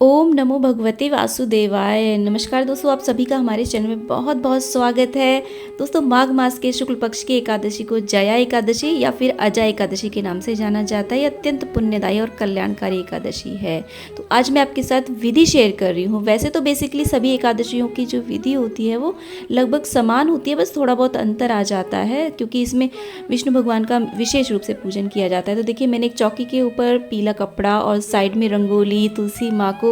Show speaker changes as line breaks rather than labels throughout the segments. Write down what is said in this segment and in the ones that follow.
ओम नमो भगवते वासुदेवाय। नमस्कार दोस्तों, आप सभी का हमारे चैनल में बहुत बहुत स्वागत है। दोस्तों, माघ मास के शुक्ल पक्ष की एकादशी को जया एकादशी या फिर अजय एकादशी के नाम से जाना जाता है। यह अत्यंत पुण्यदायी और कल्याणकारी एकादशी है। तो आज मैं आपके साथ विधि शेयर कर रही हूँ। वैसे तो बेसिकली सभी एकादशियों की जो विधि होती है वो लगभग समान होती है, बस थोड़ा बहुत अंतर आ जाता है क्योंकि इसमें विष्णु भगवान का विशेष रूप से पूजन किया जाता है। तो देखिए, मैंने एक चौकी के ऊपर पीला कपड़ा और साइड में रंगोली, तुलसी माँ को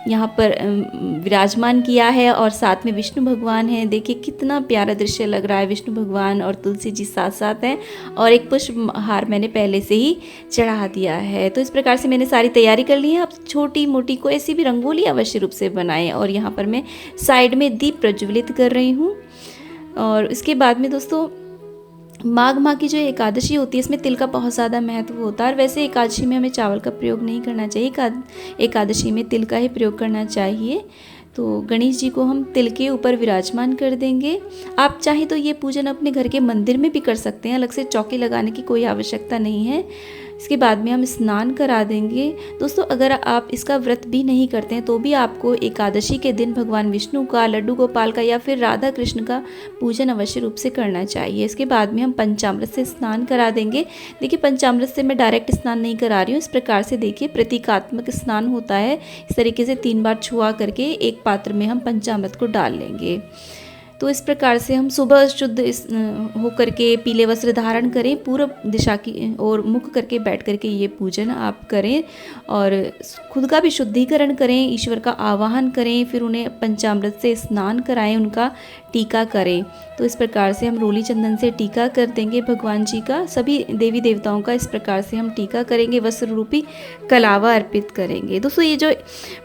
यहाँ पर विराजमान किया है और साथ में विष्णु भगवान हैं। देखिए कितना प्यारा दृश्य लग रहा है। विष्णु भगवान और तुलसी जी साथ साथ हैं और एक पुष्प हार मैंने पहले से ही चढ़ा दिया है। तो इस प्रकार से मैंने सारी तैयारी कर ली है। आप छोटी मोटी कोई ऐसी भी रंगोली अवश्य रूप से बनाएं। और यहाँ पर मैं साइड में दीप प्रज्वलित कर रही हूँ। और इसके बाद में दोस्तों, माघ माह की जो एकादशी होती है इसमें तिल का बहुत ज़्यादा महत्व होता है। और वैसे एकादशी में हमें चावल का प्रयोग नहीं करना चाहिए, एकादशी में तिल का ही प्रयोग करना चाहिए। तो गणेश जी को हम तिल के ऊपर विराजमान कर देंगे। आप चाहें तो ये पूजन अपने घर के मंदिर में भी कर सकते हैं, अलग से चौकी लगाने की कोई आवश्यकता नहीं है। इसके बाद में हम स्नान करा देंगे। दोस्तों, अगर आप इसका व्रत भी नहीं करते हैं तो भी आपको एकादशी के दिन भगवान विष्णु का, लड्डू गोपाल का या फिर राधा कृष्ण का पूजन अवश्य रूप से करना चाहिए। इसके बाद में हम पंचामृत से स्नान करा देंगे। देखिए, पंचामृत से मैं डायरेक्ट स्नान नहीं करा रही हूँ। इस प्रकार से देखिए प्रतीकात्मक स्नान होता है। इस तरीके से 3 बार छुआ करके एक पात्र में हम पंचामृत को डाल लेंगे। तो इस प्रकार से हम सुबह शुद्ध होकर के पीले वस्त्र धारण करें, पूर्व दिशा की ओर मुख करके बैठ करके ये पूजन आप करें और खुद का भी शुद्धिकरण करें, ईश्वर का आवाहन करें, फिर उन्हें पंचामृत से स्नान कराएं, उनका टीका करें। तो इस प्रकार से हम रोली चंदन से टीका कर देंगे भगवान जी का। सभी देवी देवताओं का इस प्रकार से हम टीका करेंगे, वस्त्र रूपी कलावा अर्पित करेंगे। दोस्तों, ये जो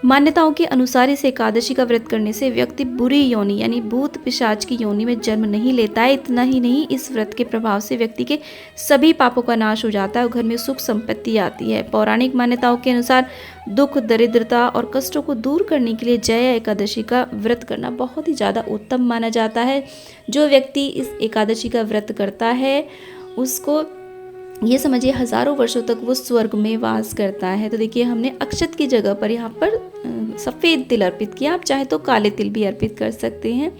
मान्यताओं के अनुसार इस एकादशी का व्रत करने से व्यक्ति बुरी योनि यानी भूत पिशाच की योनि में जन्म नहीं लेता है। इतना ही नहीं, इस व्रत के प्रभाव से व्यक्ति के सभी पापों का नाश हो जाता है और घर में सुख संपत्ति आती है। पौराणिक मान्यताओं के अनुसार दुख, दरिद्रता और कष्टों को दूर करने के लिए जया एकादशी का व्रत करना बहुत ही ज़्यादा उत्तम माना जाता है। जो व्यक्ति इस एकादशी का व्रत करता है उसको ये समझिए हजारों वर्षों तक वो स्वर्ग में वास करता है। तो देखिए, हमने अक्षत की जगह पर यहाँ पर सफ़ेद तिल अर्पित किया। आप चाहे तो काले तिल भी अर्पित कर सकते हैं।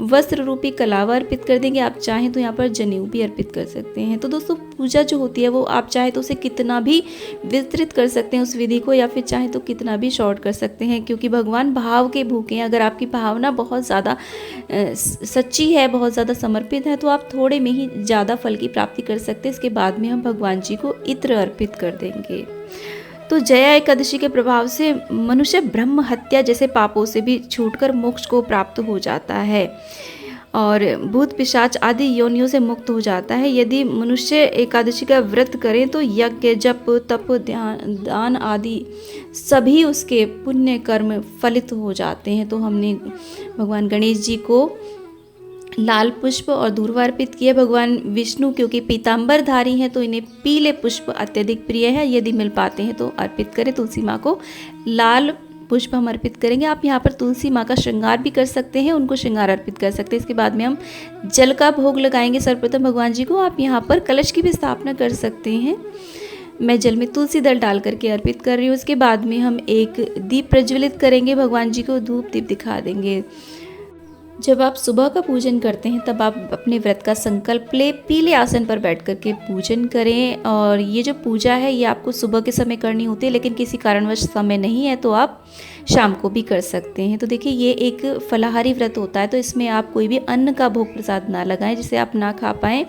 वस्त्र रूपी कलावा अर्पित कर देंगे। आप चाहें तो यहाँ पर जनेऊ भी अर्पित कर सकते हैं। तो दोस्तों, पूजा जो होती है वो आप चाहे तो उसे कितना भी विस्तृत कर सकते हैं उस विधि को, या फिर चाहे तो कितना भी शॉर्ट कर सकते हैं, क्योंकि भगवान भाव के भूखे हैं। अगर आपकी भावना बहुत ज़्यादा सच्ची है, बहुत ज़्यादा समर्पित है, तो आप थोड़े में ही ज़्यादा फल की प्राप्ति कर सकते हैं। इसके बाद में हम भगवान जी को इत्र अर्पित कर देंगे। तो जया एकादशी के प्रभाव से मनुष्य ब्रह्म हत्या जैसे पापों से भी छूटकर मोक्ष को प्राप्त हो जाता है और भूत पिशाच आदि योनियों से मुक्त हो जाता है। यदि मनुष्य एकादशी का व्रत करें तो यज्ञ, जप, तप, ध्यान, दान आदि सभी उसके पुण्य कर्म फलित हो जाते हैं। तो हमने भगवान गणेश जी को लाल पुष्प और दूर्वा अर्पित किए। भगवान विष्णु क्योंकि पीताम्बरधारी हैं तो इन्हें पीले पुष्प अत्यधिक प्रिय है। यदि मिल पाते हैं तो अर्पित करें। तुलसी माँ को लाल पुष्प हम अर्पित करेंगे। आप यहाँ पर तुलसी माँ का श्रृंगार भी कर सकते हैं, उनको श्रृंगार अर्पित कर सकते हैं। इसके बाद में हम जल का भोग लगाएंगे सर्वप्रथम भगवान जी को। आप यहाँ पर कलश की भी स्थापना कर सकते हैं। मैं जल में तुलसी दल डाल करके अर्पित कर रही हूँ। उसके बाद में हम एक दीप प्रज्वलित करेंगे, भगवान जी को धूप दीप दिखा देंगे। जब आप सुबह का पूजन करते हैं तब आप अपने व्रत का संकल्प ले पीले आसन पर बैठ कर के पूजन करें। और ये जो पूजा है ये आपको सुबह के समय करनी होती है, लेकिन किसी कारणवश समय नहीं है तो आप शाम को भी कर सकते हैं। तो देखिए, ये एक फलाहारी व्रत होता है, तो इसमें आप कोई भी अन्न का भोग प्रसाद ना लगाएं जिसे आप ना खा पाएँ।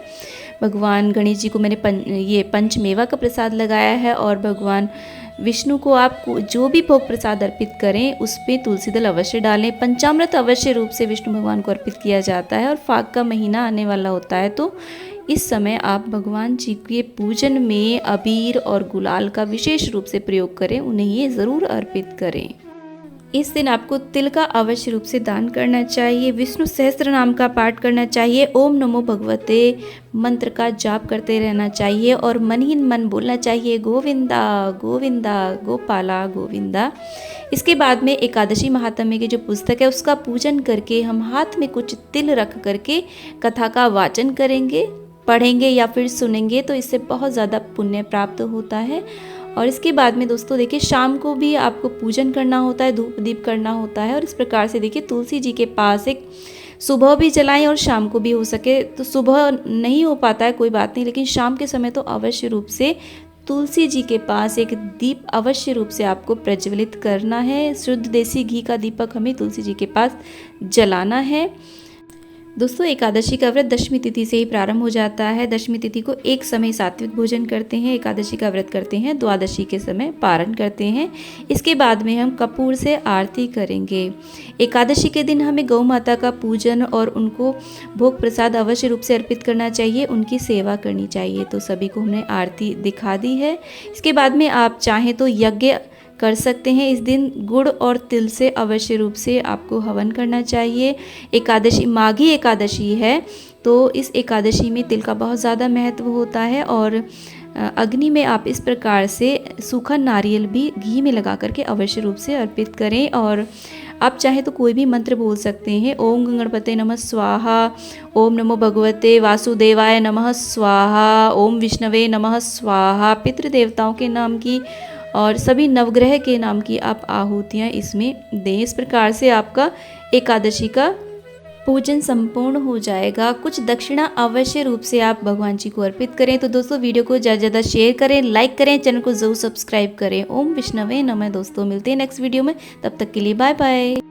भगवान गणेश जी को मैंने ये पंचमेवा का प्रसाद लगाया है और भगवान विष्णु को आप जो भी भोग प्रसाद अर्पित करें उस पर तुलसी दल अवश्य डालें। पंचामृत अवश्य रूप से विष्णु भगवान को अर्पित किया जाता है और फाग का महीना आने वाला होता है, तो इस समय आप भगवान जी के पूजन में अबीर और गुलाल का विशेष रूप से प्रयोग करें, उन्हें ये ज़रूर अर्पित करें। इस दिन आपको तिल का अवश्य रूप से दान करना चाहिए। विष्णु सहस्त्र नाम का पाठ करना चाहिए। ओम नमो भगवते मंत्र का जाप करते रहना चाहिए और मन ही मन बोलना चाहिए, गोविंदा गोविंदा गोपाला गोविंदा। इसके बाद में एकादशी महात्म्य की जो पुस्तक है उसका पूजन करके हम हाथ में कुछ तिल रख करके कथा का वाचन करेंगे, पढ़ेंगे या फिर सुनेंगे, तो इससे बहुत ज़्यादा पुण्य प्राप्त होता है। और इसके बाद में दोस्तों देखिए शाम को भी आपको पूजन करना होता है, धूप दीप करना होता है। और इस प्रकार से देखिए तुलसी जी के पास एक सुबह भी जलाएं और शाम को भी हो सके तो, सुबह नहीं हो पाता है कोई बात नहीं, लेकिन शाम के समय तो अवश्य रूप से तुलसी जी के पास एक दीप अवश्य रूप से आपको प्रज्वलित करना है। शुद्ध देसी घी का दीपक हमें तुलसी जी के पास जलाना है। दोस्तों एकादशी का व्रत दशमी तिथि से ही प्रारंभ हो जाता है। दशमी तिथि को एक समय सात्विक भोजन करते हैं, एकादशी का व्रत करते हैं, द्वादशी के समय पारण करते हैं। इसके बाद में हम कपूर से आरती करेंगे। एकादशी के दिन हमें गौ माता का पूजन और उनको भोग प्रसाद अवश्य रूप से अर्पित करना चाहिए, उनकी सेवा करनी चाहिए। तो सभी को हमने आरती दिखा दी है। इसके बाद में आप चाहें तो यज्ञ कर सकते हैं। इस दिन गुड़ और तिल से अवश्य रूप से आपको हवन करना चाहिए। एकादशी माघी एकादशी है तो इस एकादशी में तिल का बहुत ज़्यादा महत्व होता है। और अग्नि में आप इस प्रकार से सूखा नारियल भी घी में लगा करके अवश्य रूप से अर्पित करें। और आप चाहे तो कोई भी मंत्र बोल सकते हैं। ओम गणपते नमः स्वाहा, ओम नमो भगवते वासुदेवाय नमः स्वाहा, ओम विष्णवे नमः स्वाहा। पितृदेवताओं के नाम की और सभी नवग्रह के नाम की आप आहुतियाँ इसमें दें। इस प्रकार से आपका एकादशी का पूजन संपूर्ण हो जाएगा। कुछ दक्षिणा अवश्य रूप से आप भगवान जी को अर्पित करें। तो दोस्तों वीडियो को ज़्यादा ज़्यादा शेयर करें, लाइक करें, चैनल को जरूर सब्सक्राइब करें। ओम विष्णवे नमः। दोस्तों मिलते हैं नेक्स्ट वीडियो में, तब तक के लिए बाय बाय।